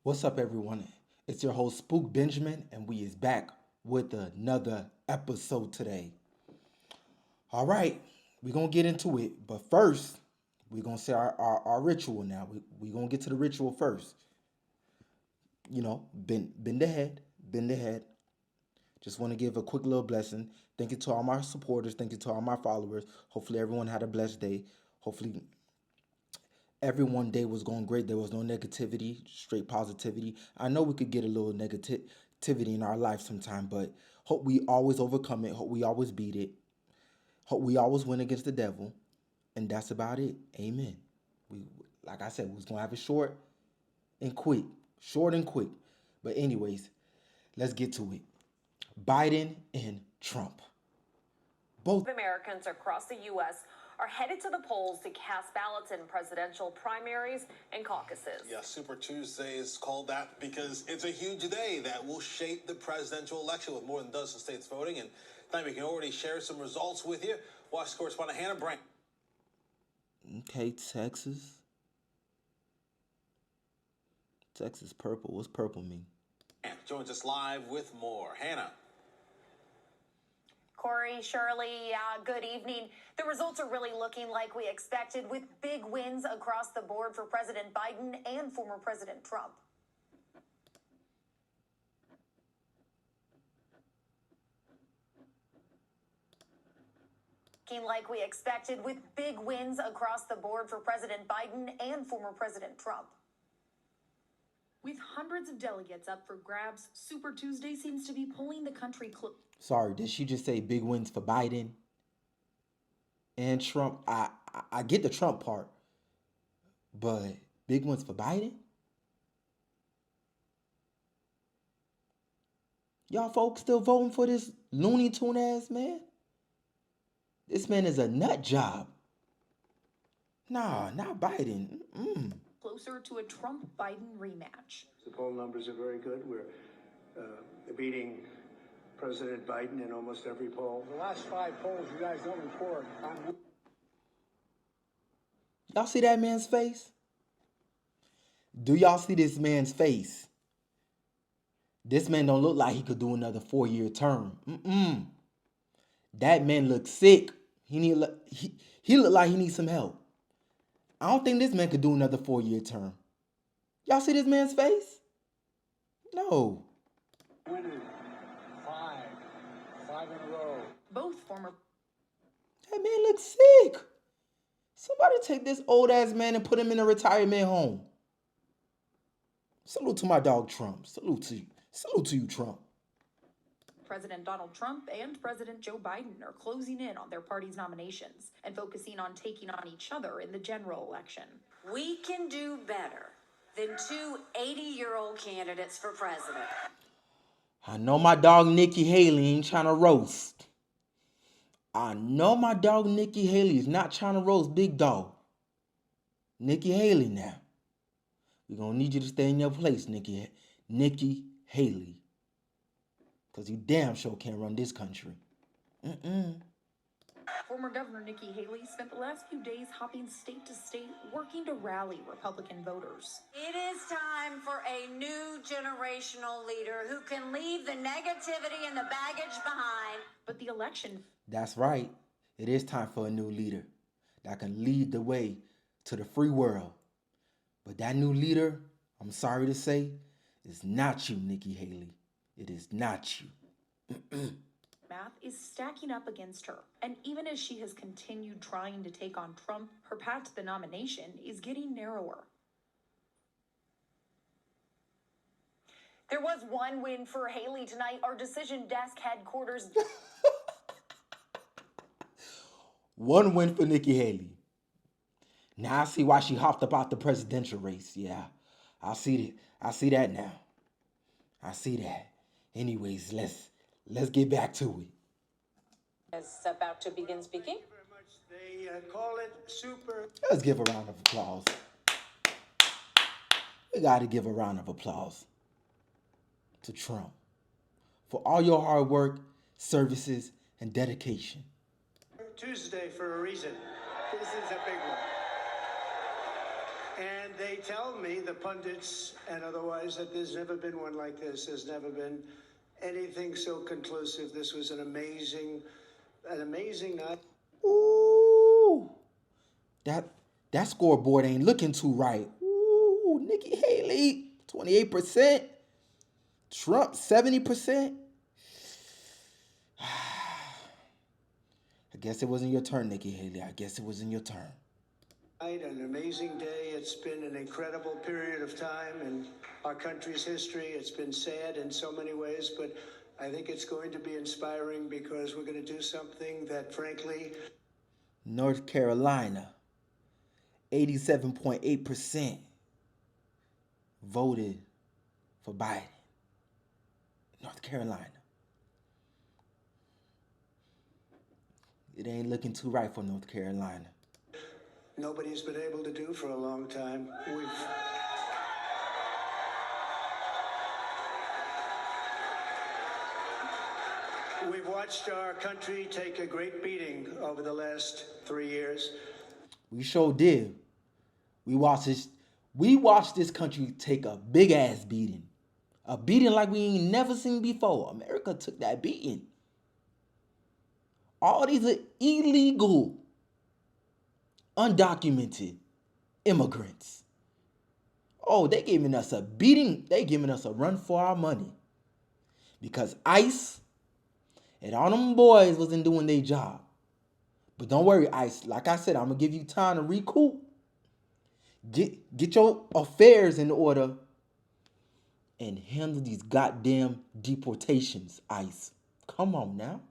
What's up, everyone? It's your host, Spook Benjamin, and we is back with another episode today. All right, we're going to get into it, but first, we're going to say our ritual now. We're going to get to the ritual first. Bend the head, bend the head. Just want to give a quick little blessing. Thank you to all my supporters. Thank you to all my followers. Hopefully, everyone had a blessed day. Hopefully, everyone day was going great. There was no negativity, straight positivity. I know we could get a little negativity in our life sometime, but hope we always overcome it. Hope we always beat it. Hope we always win against the devil. And that's about it. Amen. Like I said, we was going to have it short and quick. Short and quick. But anyways, let's get to it. Biden and Trump. Both Americans across the U.S. are headed to the polls to cast ballots in presidential primaries and caucuses. Yeah, Super Tuesday is called that because it's a huge day that will shape the presidential election with more than a dozen states voting. And tonight we can already share some results with you. Watch correspondent Hannah Brand. Okay, Texas. Texas purple. What's purple mean? Joins us live with more. Hannah. Corey, Shirley, good evening. The results are really looking like we expected, with big wins across the board for President Biden and former President Trump. Like we expected, with big wins across the board for President Biden and former President Trump. With hundreds of delegates up for grabs, Super Tuesday seems to be pulling the country close. Sorry, did she just say big wins for Biden and Trump? I get the Trump part, but big wins for Biden? Y'all folks still voting for this Looney Tune ass man? This man is a nut job. Nah, not Biden. Closer to a Trump-Biden rematch. The poll numbers are very good. We're beating President Biden in almost every poll. The last 5 polls you guys don't report. Y'all see that man's face? Do y'all see this man's face? This man don't look like he could do another 4-year term. That man looks sick. He look like he needs some help. I don't think this man could do another 4-year term. Y'all see this man's face? No. Winning 5 in a row. Both former. That man looks sick. Somebody take this old ass man and put him in a retirement home. Salute to my dog Trump. Salute to you, Trump. President Donald Trump and President Joe Biden are closing in on their party's nominations and focusing on taking on each other in the general election. We can do better than 2 80-year-old candidates for president. I know my dog Nikki Haley ain't trying to roast. I know my dog Nikki Haley is not trying to roast Big Dog. Nikki Haley now. We're going to need you to stay in your place, Nikki Haley. Because you damn sure can't run this country. Former Governor Nikki Haley spent the last few days hopping state to state, working to rally Republican voters. It is time for a new generational leader who can leave the negativity and the baggage behind. But the election... That's right. It is time for a new leader that can lead the way to the free world. But that new leader, I'm sorry to say, is not you, Nikki Haley. It is not you. Math is stacking up against her. And even as she has continued trying to take on Trump, her path to the nomination is getting narrower. There was one win for Haley tonight. Our decision desk headquarters. One win for Nikki Haley. Now I see why she hopped up out the presidential race. Yeah, I see that now. I see that. Anyways, let's get back to it. Is about to begin speaking. They call it super. Let's give a round of applause. We got to give a round of applause to Trump for all your hard work, services, and dedication. Tuesday for a reason. This is a big one. And they tell me, the pundits and otherwise, that there's never been one like this. There's never been anything so conclusive. This was an amazing night. Ooh, that scoreboard ain't looking too right. Ooh, Nikki Haley, 28%. Trump, 70%. I guess it wasn't your turn, Nikki Haley. I guess it wasn't your turn. An amazing day. It's been an incredible period of time in our country's history. It's been sad in so many ways, but I think it's going to be inspiring because we're going to do something that, frankly... North Carolina, 87.8% voted for Biden. North Carolina. It ain't looking too right for North Carolina. Nobody's been able to do for a long time. We've watched our country take a great beating over the last 3 years. We sure did. We watched this country take a big ass beating. A beating like we ain't never seen before. America took that beating. All these are illegal, undocumented immigrants. Oh, they giving us a beating. They giving us a run for our money. Because ICE and all them boys wasn't doing their job. But don't worry, ICE. Like I said, I'm going to give you time to recoup. Get your affairs in order and handle these goddamn deportations, ICE. Come on now.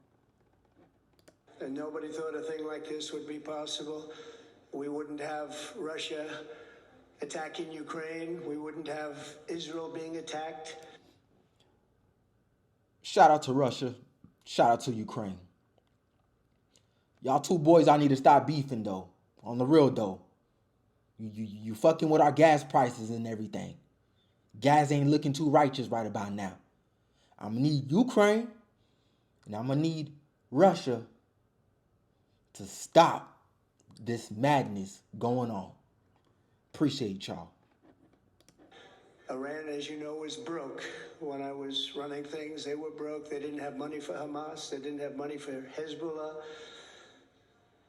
And nobody thought a thing like this would be possible. We wouldn't have Russia attacking Ukraine. We wouldn't have Israel being attacked. Shout out to Russia. Shout out to Ukraine. Y'all two boys, I need to stop beefing, though. On the real, though. You fucking with our gas prices and everything. Gas ain't looking too righteous right about now. I'm going to need Ukraine and I'm going to need Russia to stop this madness going on. Appreciate y'all. Iran, as you know, was broke. When I was running things, they were broke. They didn't have money for Hamas. They didn't have money for Hezbollah.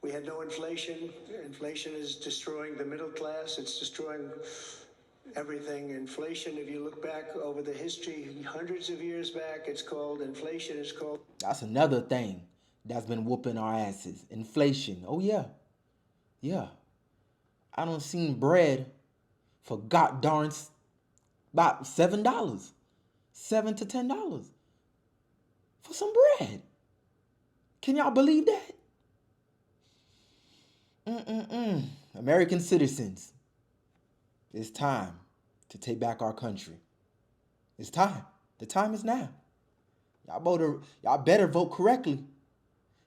We had no inflation. Inflation is destroying the middle class. It's destroying everything. Inflation, if you look back over the history, hundreds of years back, it's called inflation. It's called... That's another thing that's been whooping our asses. Inflation. Oh, yeah. Yeah. I done seen bread for god darn about $7. $7 to $10 for some bread. Can y'all believe that? American citizens, it's time to take back our country. It's time. The time is now. Y'all better vote correctly.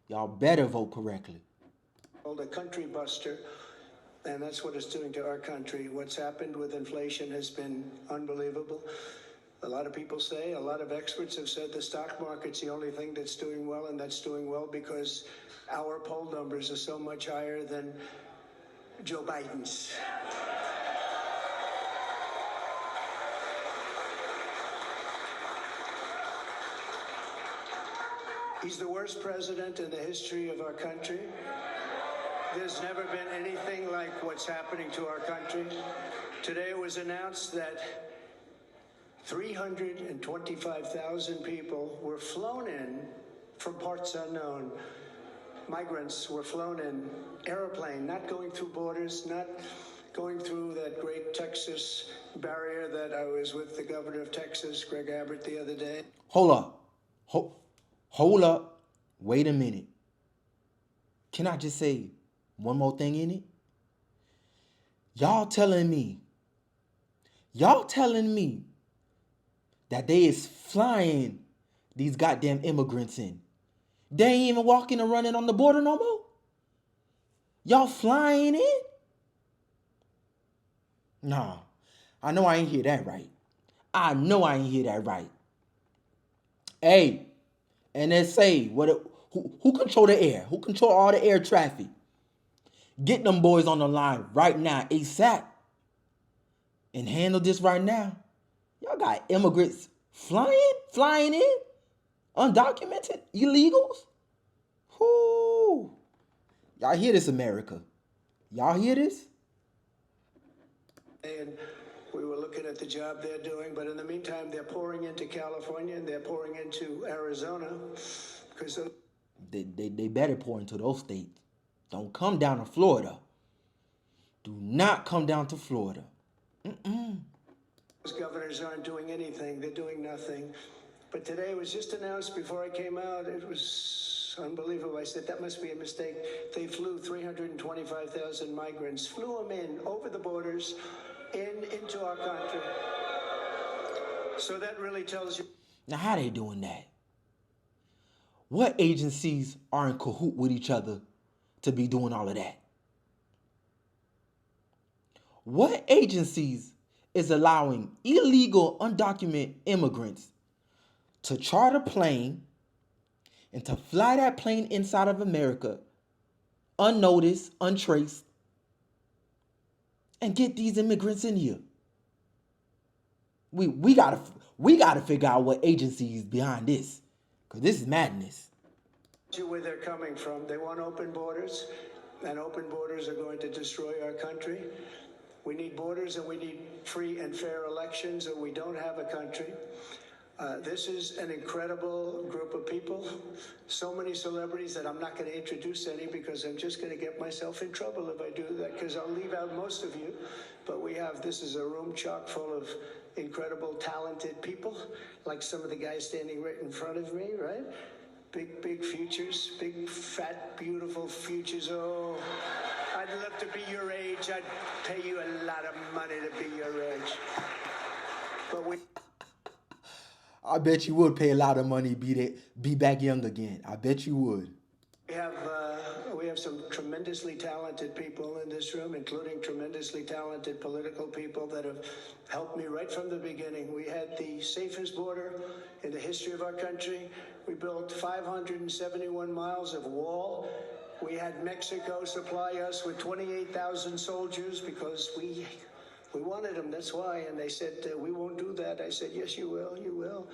Y'all better vote correctly. Called a country buster, and that's what it's doing to our country. What's happened with inflation has been unbelievable. A lot of people say, a lot of experts have said the stock market's the only thing that's doing well, and that's doing well because our poll numbers are so much higher than Joe Biden's. He's the worst president in the history of our country. There's never been anything like what's happening to our country. Today it was announced that 325,000 people were flown in from parts unknown. Migrants were flown in, airplane, not going through borders, not going through that great Texas barrier that I was with the governor of Texas, Greg Abbott, the other day. Hold up. Hold up. Wait a minute. Can I just say one more thing in it? Y'all telling me that they is flying these goddamn immigrants in. They ain't even walking and running on the border no more. Y'all flying in? Nah, I know I ain't hear that right. Hey, NSA, who control the air? Who control all the air traffic? Get them boys on the line right now, ASAP. and handle this right now, y'all got immigrants flying in, undocumented, illegals. Whoo! Y'all hear this, America? Y'all hear this? And we were looking at the job they're doing, but in the meantime, they're pouring into California and they're pouring into Arizona because They better pour into those states. Don't come down to Florida. Do not come down to Florida. those governors aren't doing anything. They're doing nothing. But today it was just announced before I came out. It was unbelievable. I said, that must be a mistake. They flew 325,000 migrants, flew them in over the borders into our country. So that really tells you. Now, how they doing that? What agencies are in cahoot with each other to be doing all of that? What agencies is allowing illegal, undocumented immigrants to charter a plane and to fly that plane inside of America, unnoticed, untraced, and get these immigrants in here? We gotta figure out what agency is behind this, because this is madness. Where they're coming from. They want open borders, and open borders are going to destroy our country. We need borders and we need free and fair elections, or we don't have a country. This is an incredible group of people. So many celebrities that I'm not going to introduce any because I'm just going to get myself in trouble if I do that, because I'll leave out most of you. But this is a room chock full of incredible, talented people, like some of the guys standing right in front of me, right? Big futures, big, fat, beautiful futures. Oh, I'd love to be your age. I'd pay you a lot of money to be your age. But I bet you would pay a lot of money to be back young again. I bet you would. We have some tremendously talented people in this room, including tremendously talented political people that have helped me right from the beginning. We had the safest border in the history of our country. We built 571 miles of wall. We had Mexico supply us with 28,000 soldiers because we wanted them, that's why. And they said, we won't do that. I said, yes, you will, you will.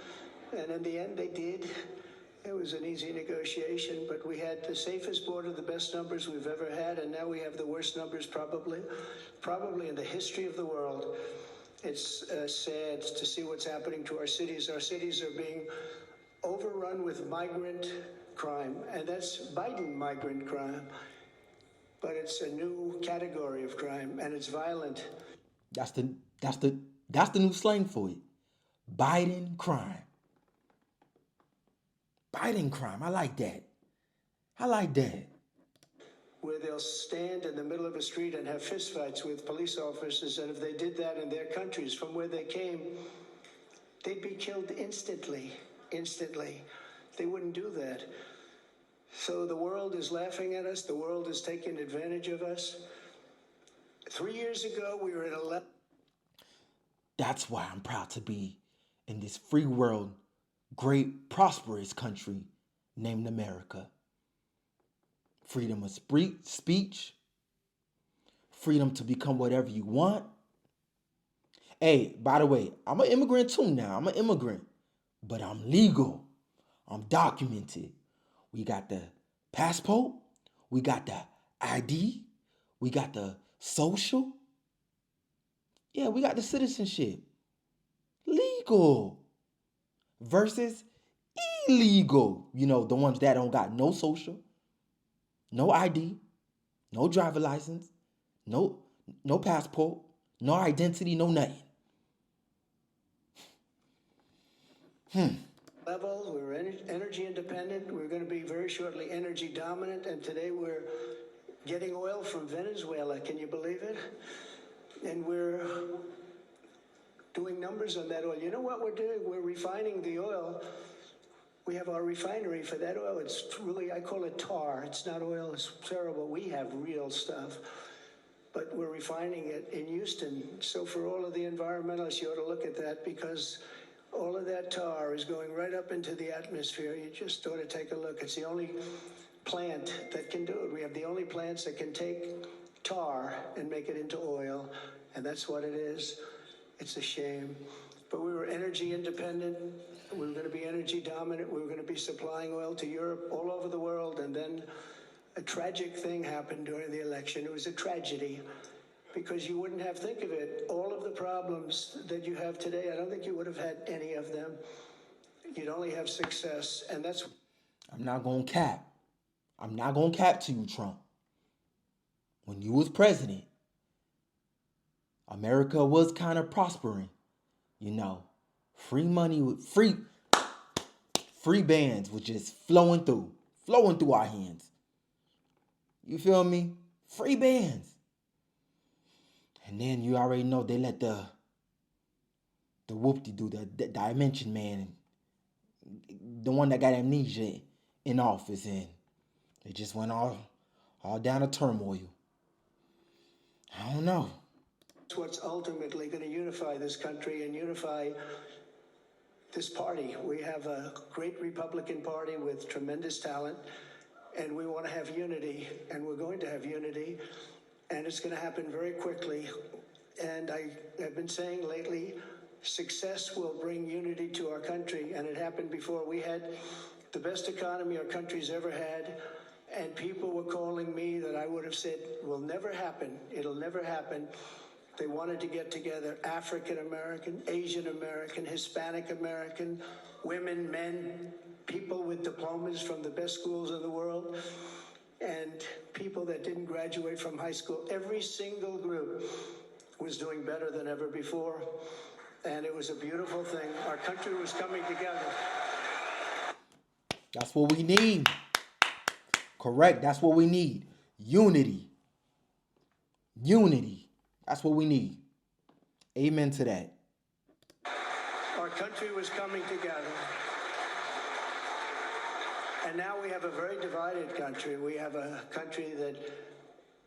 And in the end, they did. It was an easy negotiation, but we had the safest border, the best numbers we've ever had, and now we have the worst numbers probably in the history of the world. It's sad to see what's happening to our cities. Our cities are being overrun with migrant crime, and that's Biden migrant crime. But it's a new category of crime, and it's violent. That's the new slang for it. Biden crime. Biden crime. I like that. Where they'll stand in the middle of a street and have fistfights with police officers, and if they did that in their countries from where they came, they'd be killed instantly. They wouldn't do that. So the world is laughing at us. The world is taking advantage of us. 3 years ago, we were at 11. That's why I'm proud to be in this free world, great, prosperous country named America. Freedom of speech, freedom to become whatever you want. Hey, by the way, I'm an immigrant too now. I'm an immigrant, but I'm legal. I'm documented. We got the passport, we got the ID, we got the social. Yeah, we got the citizenship. Legal versus illegal. You know, the ones that don't got no social, no ID, no driver license, no passport, no identity, no nothing. Level, we were energy independent. We're going to be very shortly energy dominant, and today we're getting oil from Venezuela. Can you believe it? And we're doing numbers on that oil. You know what we're doing? We're refining the oil. We have our refinery for that oil. It's really, I call it tar. It's not oil. It's terrible. We have real stuff. But we're refining it in Houston. So for all of the environmentalists, you ought to look at that, because all of that tar is going right up into the atmosphere. You just ought to take a look. It's the only plant that can do it. We have the only plants that can take tar and make it into oil, and that's what it is. It's a shame. But we were energy independent. We were going to be energy dominant. We were going to be supplying oil to Europe, all over the world. And then a tragic thing happened during the election. It was a tragedy because you wouldn't have, think of it, all of the problems that you have today, I don't think you would have had any of them. You'd only have success. And that's... I'm not going to cap. I'm not going to cap to you, Trump. When you was president, America was kind of prospering. You know, free money with free bands was just flowing through our hands. You feel me? Free bands. And then you already know they let the whoop-de-doo, the Dimension Man, the one that got amnesia in office, and they just went all down a turmoil. I don't know. It's what's ultimately going to unify this country and unify this party. We have a great Republican Party with tremendous talent, and we want to have unity, and we're going to have unity, and it's going to happen very quickly. And I have been saying lately, success will bring unity to our country, and it happened before. We had the best economy our country's ever had, and people were calling me that I would have said will never happen. It'll never happen. They wanted to get together African American, Asian American, Hispanic American, women, men, people with diplomas from the best schools in the world, and people that didn't graduate from high school. Every single group was doing better than ever before, and it was a beautiful thing. Our country was coming together. That's what we need. Correct. That's what we need. Unity. Unity. That's what we need. Amen to that. Our country was coming together. And now we have a very divided country. We have a country that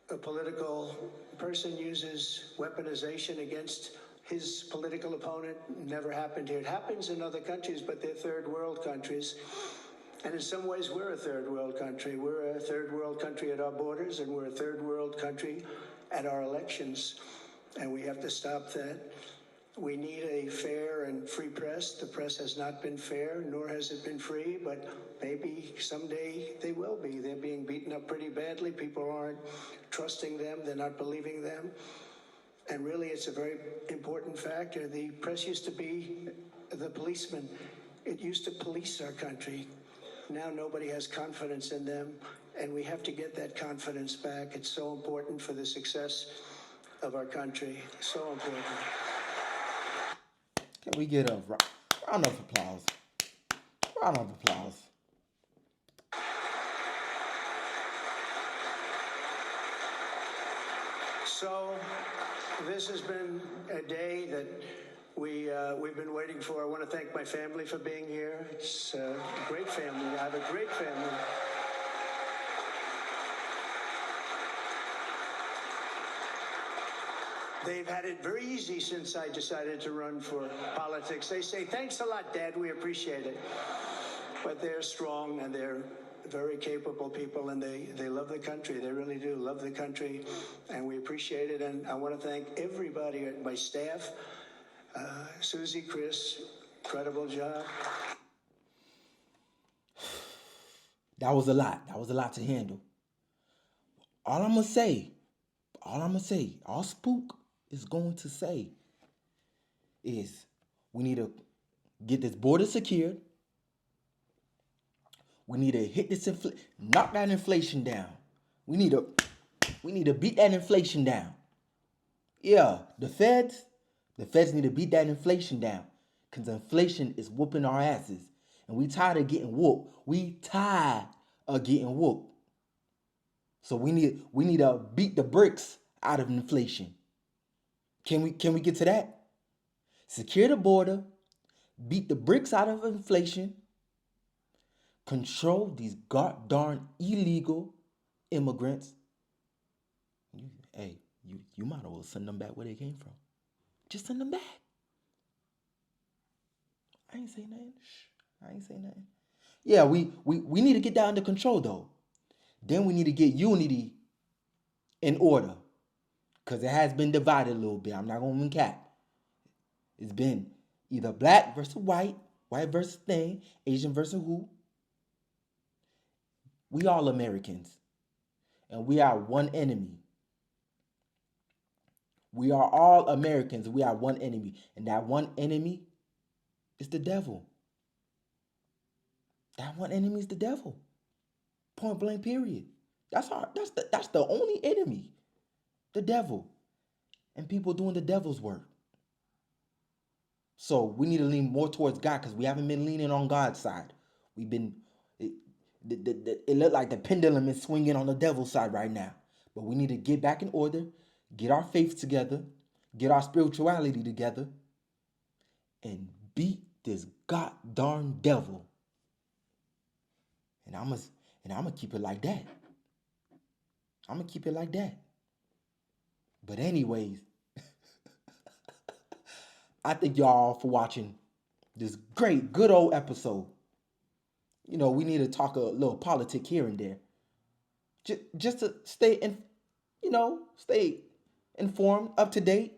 a political person uses weaponization against his political opponent. Never happened here. It happens in other countries, but they're third world countries. And in some ways, we're a third world country. We're a third world country at our borders, and we're a third world country at our elections. And we have to stop that. We need a fair and free press. The press has not been fair, nor has it been free, but maybe someday they will be. They're being beaten up pretty badly. People aren't trusting them. They're not believing them. And really, it's a very important factor. The press used to be the policeman. It used to police our country. Now nobody has confidence in them, and we have to get that confidence back. It's so important for the success of our country. So important. Can we get a round of applause? Round of applause. So this has been a day that we've been waiting for. I want to thank my family for being here. It's a great family. I have a great family. They've had it very easy since I decided to run for politics. They say, thanks a lot, Dad, we appreciate it. But they're strong, and they're very capable people, and they love the country. They really do love the country, and we appreciate it. And I want to thank everybody, my staff, Susie, Chris, incredible job. That was a lot. That was a lot to handle. All I'm going to say, all Spook is going to say is we need to get this border secured. We need to hit this knock that inflation down. We need to beat that inflation down. Yeah, the feds need to beat that inflation down, because inflation is whooping our asses. And we tired of getting whooped. So we need to beat the bricks out of inflation. Can we get to that? Secure the border, beat the bricks out of inflation, control these darn illegal immigrants. You might as well send them back where they came from. Just send them back. I ain't say nothing. Yeah, we need to get that under control, though. Then we need to get unity in order, because it has been divided a little bit. I'm not going to cap. It's been either black versus white, white versus thing, Asian versus who. We all Americans, and we are one enemy. We are all Americans. We are one enemy, and that one enemy is the devil. That one enemy is the devil. Point blank. Period. That's the only enemy, the devil, and people doing the devil's work. So we need to lean more towards God because we haven't been leaning on God's side. We've been it, it looked like the pendulum is swinging on the devil's side right now. But we need to get back in order, get our faith together, get our spirituality together, and beat this god darn devil. And I'm gonna keep it like that. I'm gonna keep it like that. But anyways, I thank y'all for watching this great, good old episode. You know, we need to talk a little politics here and there, just to stay informed, up to date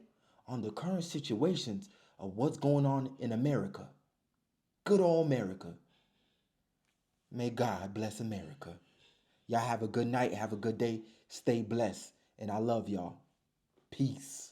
on the current situations of what's going on in America. Good old America. May God bless America. Y'all have a good night, have a good day, stay blessed, and I love y'all. Peace.